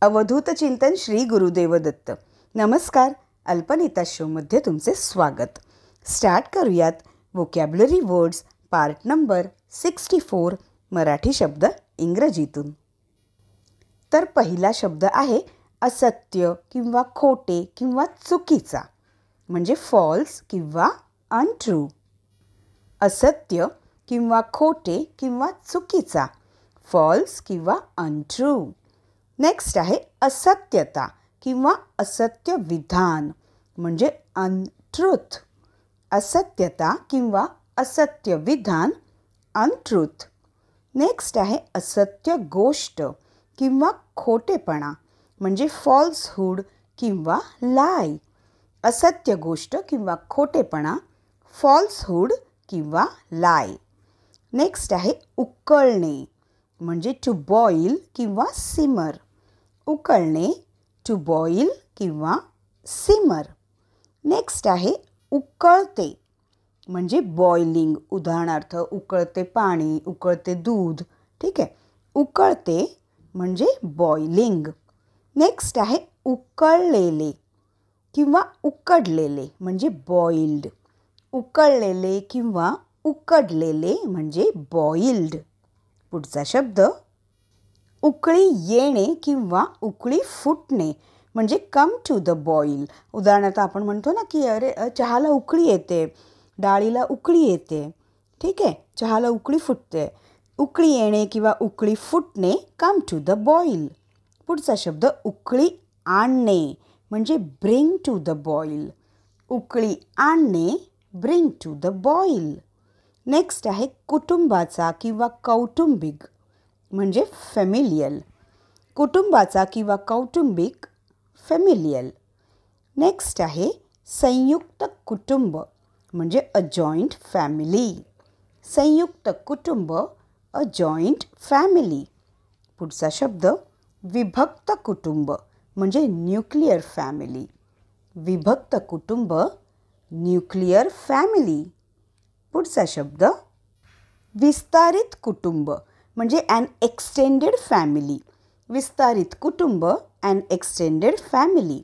अवधूत चिंतन श्री गुरुदेव दत्त. नमस्कार. अल्पनेता शोमध्ये तुमचे स्वागत. स्टार्ट करूयात vocabulary words part number 64 Marathi शब्द इंग्रजीतून. तर पहिला शब्द आहे असत्य किंवा खोटे किंवा चुकीचा म्हणजे फॉल्स किंवा अनट्रू. असत्य किंवा खोटे किंवा चुकीचा फॉल्स किंवा अनट्रू. नेक्स्ट आहे असत्यता किंवा असत्य विधान म्हणजे अनट्रूथ. असत्यता किंवा असत्य विधान अनट्रूथ. नेक्स्ट आहे असत्य गोष्ट किंवा खोटेपणा म्हणजे फॉल्सहुड किंवा लाय. असत्य गोष्ट किंवा खोटेपणा फॉल्सहुड किंवा लाय. नेक्स्ट आहे उकळणे म्हणजे टू बॉईल किंवा सिमर. उकळणे टू बॉईल किंवा सिमर. नेक्स्ट आहे उकळते म्हणजे बॉइलिंग. उदाहरणार्थ उकळते पाणी, उकळते दूध. ठीक आहे. उकळते म्हणजे बॉइलिंग. नेक्स्ट आहे उकळलेले किंवा उकडलेले म्हणजे बॉइल्ड. उकळलेले किंवा उकडलेले म्हणजे बॉइल्ड. पुढचा शब्द उकळी येणे किंवा उकळी फुटणे म्हणजे कम टू द बॉईल. उदाहरणार्थ आपण म्हणतो ना की अरे चहाला उकळी येते, डाळीला उकळी येते. ठीक आहे. चहाला उकळी फुटते. उकळी येणे किंवा उकळी फुटणे कम टू द बॉईल. पुढचा शब्द उकळी आणणे म्हणजे ब्रिंग टू द बॉईल. उकळी आणणे bring to the boil. Next आहे कुटुंबाचा किंवा कौटुंबिक म्हणजे फॅमिलियल. कुटुंबाचा किंवा कौटुंबिक फॅमिलियल. नेक्स्ट आहे संयुक्त कुटुंब म्हणजे अ जॉईंट फॅमिली. संयुक्त कुटुंब अ जॉईंट फॅमिली. पुढचा शब्द विभक्त कुटुंब म्हणजे न्यूक्लिअर फॅमिली. विभक्त कुटुंब न्यूक्लिअर फॅमिली. पुढचा शब्द विस्तारित कुटुंब म्हणजे ॲन एक्सटेंडेड फॅमिली. विस्तारित कुटुंब ॲन एक्सटेंडेड फॅमिली.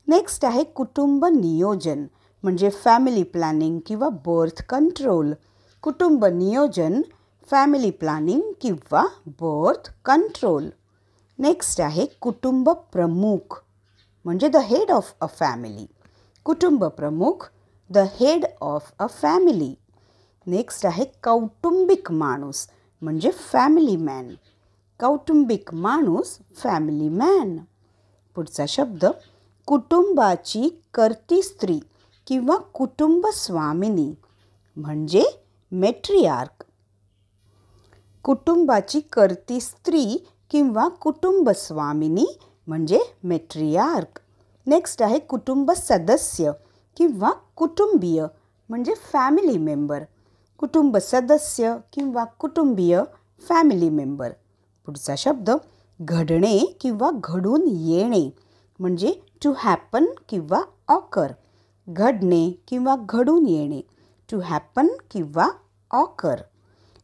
नेक्स्ट आहे कुटुंब नियोजन म्हणजे फॅमिली प्लॅनिंग किंवा बर्थ कंट्रोल. कुटुंब नियोजन, फॅमिली प्लॅनिंग किंवा बर्थ कंट्रोल. नेक्स्ट आहे कुटुंब प्रमुख म्हणजे the head of a family. कुटुंब प्रमुख, the head of a family. Next आहे कौटुंबिक माणूस म्हणजे फॅमिली मॅन. कौटुंबिक माणूस फॅमिली मॅन. पुढचा शब्द कुटुंबाची कर्ती स्त्री किंवा कुटुंब स्वामिनी म्हणजे मेट्रियार्क. कुटुंबाची कर्ती स्त्री किंवा कुटुंब स्वामिनी म्हणजे मेट्रियार्क. नेक्स्ट आहे कुटुंब सदस्य किंवा कुटुंबीय म्हणजे फॅमिली मेंबर. कुटुंब सदस्य किंवा कुटुंबीय फॅमिली मेंबर. पुढचा शब्द घडणे किंवा घडून येणे म्हणजे टू हॅपन किंवा ऑकर. घडणे किंवा घडून येणे टू हॅपन किंवा ऑकर.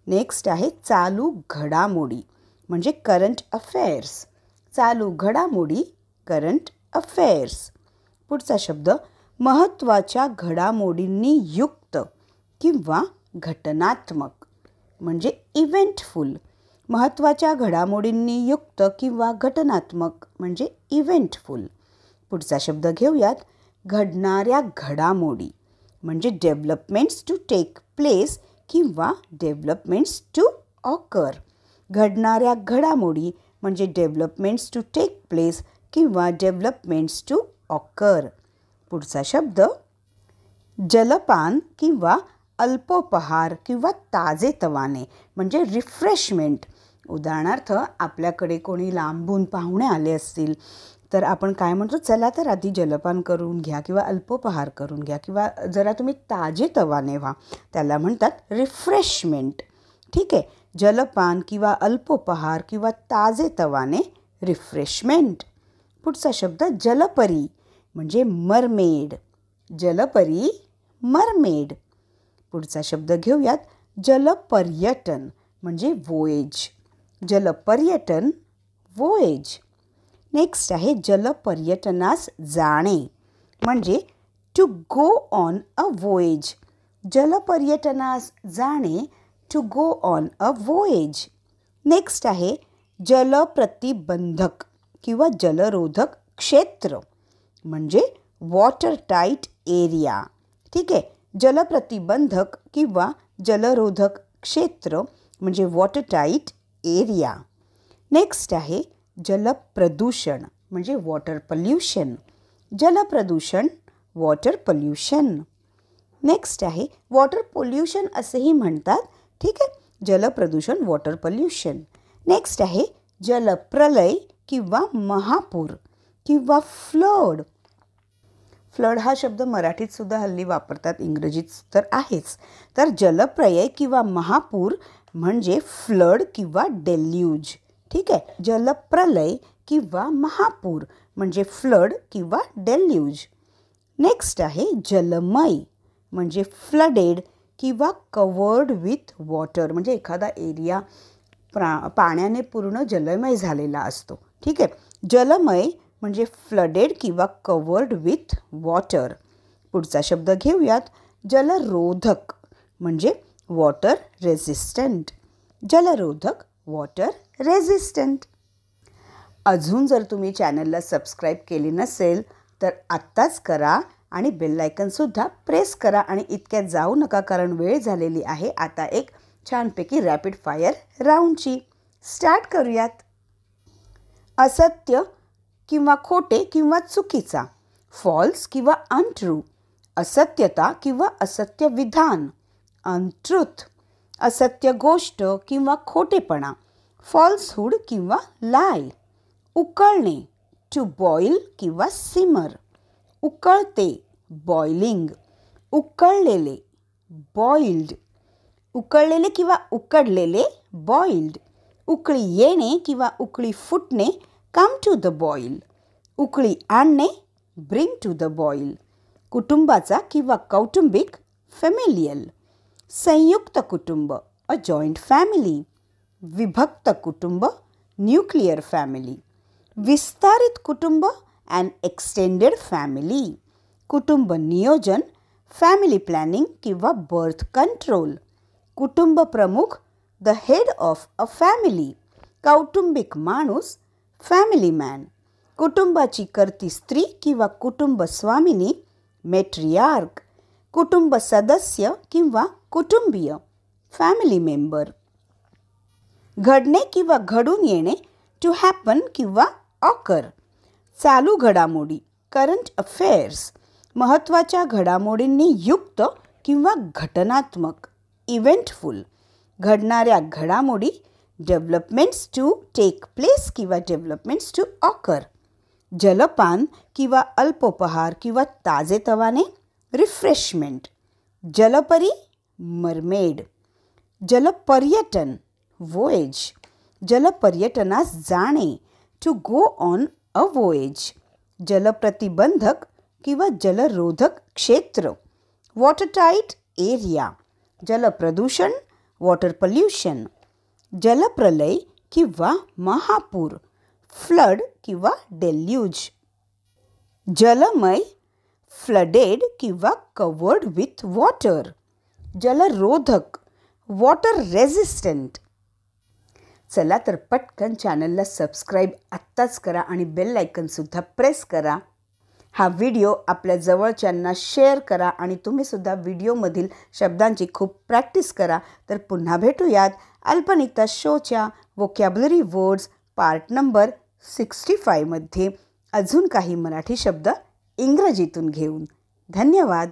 नेक्स्ट आहे चालू घडामोडी म्हणजे करंट अफेअर्स. चालू घडामोडी, करंट अफेअर्स. पुढचा शब्द महत्त्वाच्या घडामोडींनी युक्त किंवा घटनात्मक म्हणजे इव्हेंटफुल. महत्त्वाच्या घडामोडींनी युक्त किंवा घटनात्मक म्हणजे इव्हेंटफुल. पुढचा शब्द घेऊयात घडणाऱ्या घडामोडी म्हणजे डेव्हलपमेंट्स टू टेक प्लेस किंवा डेव्हलपमेंट्स टू ऑकर. घडणाऱ्या घडामोडी म्हणजे डेव्हलपमेंट्स टू टेक प्लेस किंवा डेव्हलपमेंट्स टू ऑकर. पुढचा शब्द जलपान किंवा अल्पोपहार किंवा ताजेतवाने म्हणजे रिफ्रेशमेंट. उदाहरणार्थ आपल्याकडे कोणी लांबून पाहुणे आले असतील तर आपण काय म्हणतो, चला तर आधी जलपान करून घ्या किंवा अल्पोपहार करून घ्या किंवा जरा तुम्ही ताजेतवाने व्हा. त्याला म्हणतात रिफ्रेशमेंट. ठीक आहे. जलपान किंवा अल्पोपहार किंवा ताजेतवाने रिफ्रेशमेंट. पुढचा शब्द जलपरी म्हणजे मरमेड. जलपरी, मरमेड. पुढचा शब्द घेऊयात जलपर्यटन म्हणजे वोएज. जलपर्यटन, वोएज. नेक्स्ट आहे जलपर्यटनास जाणे म्हणजे to go on a voyage. जलपर्यटनास जाणे to go on a voyage. Next आहे जलप्रतिबंधक किंवा जलरोधक क्षेत्र म्हणजे वॉटर टाईट एरिया. ठीक आहे, जलप्रतिबंधक किंवा जलरोधक क्षेत्र म्हणजे वॉटर टाईट एरिया. नेक्स्ट आहे जलप्रदूषण म्हणजे वॉटर पोल्युशन. जलप्रदूषण वॉटर पोल्युशन. नेक्स्ट आहे वॉटर पोल्युशन असेही म्हणतात. ठीक आहे, जलप्रदूषण वॉटर पोल्युशन. नेक्स्ट आहे जलप्रलय किंवा महापूर किंवा फ्लड. फ्लड हा शब्द मराठीत सुद्धा हल्ली वापरतात, इंग्रजीत तर आहेच. तर जलप्रलय किंवा महापूर म्हणजे फ्लड किंवा डेल्यूज. ठीक आहे, जलप्रलय किंवा महापूर म्हणजे फ्लड किंवा डेल्यूज. नेक्स्ट आहे जलमय म्हणजे फ्लडेड किंवा कवर्ड विथ वॉटर म्हणजे एखादा एरिया पाण्याने पूर्ण जलमय झालेला असतो. ठीक आहे, जलमय म्हणजे फ्लडेड किंवा कवर्ड विथ वॉटर. पुढचा शब्द घेऊयात जलरोधक म्हणजे वॉटर रेझिस्टंट. जलरोधक वॉटर रेझिस्टंट. अजून जर तुम्ही चॅनलला सबस्क्राईब केले नसेल तर आत्ताच करा आणि बेल आयकॉनसुद्धा प्रेस करा. आणि इतक्यात जाऊ नका कारण वेळ झालेली आहे आता एक छानपैकी रॅपिड फायर राऊंडची. स्टार्ट करूयात. असत्य किंवा खोटे किंवा चुकीचा, फॉल्स किंवा अनट्रू, असत्यता किंवा असत्य विधान, अनट्रूथ, असत्य गोष्ट किंवा खोटेपणा, फॉल्सहुड किंवा लाय, उकळणे, टू बॉईल किंवा सिमर, उकळते, बॉइलिंग, उकळलेले, बॉइल्ड, उकळलेले किंवा उकडलेले, बॉइल्ड, उकळी येणे किंवा उकळी फुटणे, कम टू द बॉईल, उकळी आणणे, ब्रिंग टू द बॉईल, कुटुंबाचा किंवा कौटुंबिक, फॅमिलियल, संयुक्त कुटुंब, अ जॉईंट फॅमिली, विभक्त कुटुंब, न्यूक्लिअर फॅमिली, विस्तारित कुटुंब, अँड एक्सटेंडेड फॅमिली, कुटुंब नियोजन, फॅमिली प्लॅनिंग किंवा बर्थ कंट्रोल, कुटुंब प्रमुख, the head of a family, कौटुंबिक माणूस, फॅमिली मॅन, कुटुंबाची कर्ती स्त्री किंवा कुटुंब स्वामिनी, मेट्रियार्क, कुटुंब सदस्य किंवा कुटुंबीय, फॅमिली मेंबर, घडणे किंवा घडून येणे, टू हॅपन किंवा ऑकर, चालू घडामोडी, करंट अफेअर्स, महत्त्वाच्या घडामोडींनी युक्त किंवा घटनात्मक, इव्हेंटफुल, घडणाऱ्या घडामोडी, डेव्हलपमेंट्स टू टेक प्लेस किंवा डेव्हलपमेंट्स टू ऑकर, जलपान किंवा अल्पोपहार किंवा ताजेतवाने, रिफ्रेशमेंट, जलपरी, मरमेड, जलपर्यटन, वोएज, जलपर्यटनास जाणे, to go on a voyage, जलप्रतिबंधक किंवा जलरोधक क्षेत्र, वॉटर टाईट एरिया, जलप्रदूषण, वॉटर पोल्युशन, जलप्रलय किंवा महापूर, फ्लड किंवा डेल्यूज, जलमय, फ्लडेड किंवा कवर्ड विथ वॉटर, जलरोधक, वॉटर रेझिस्टंट. चला तर पटकन चॅनलला सबस्क्राईब आत्ताच करा आणि बेल आयकॉनसुद्धा प्रेस करा. हा व्हिडिओ आपल्या जवळच्यांना शेअर करा आणि तुम्हीसुद्धा व्हिडिओमधील शब्दांची खूप प्रॅक्टिस करा. तर पुन्हा भेटूयात अल्पनिता शोच्या वोकॅब्युलरी वर्ड्स पार्ट नंबर 65 मध्ये अजून काही मराठी शब्द इंग्रजीतून घेऊन. धन्यवाद.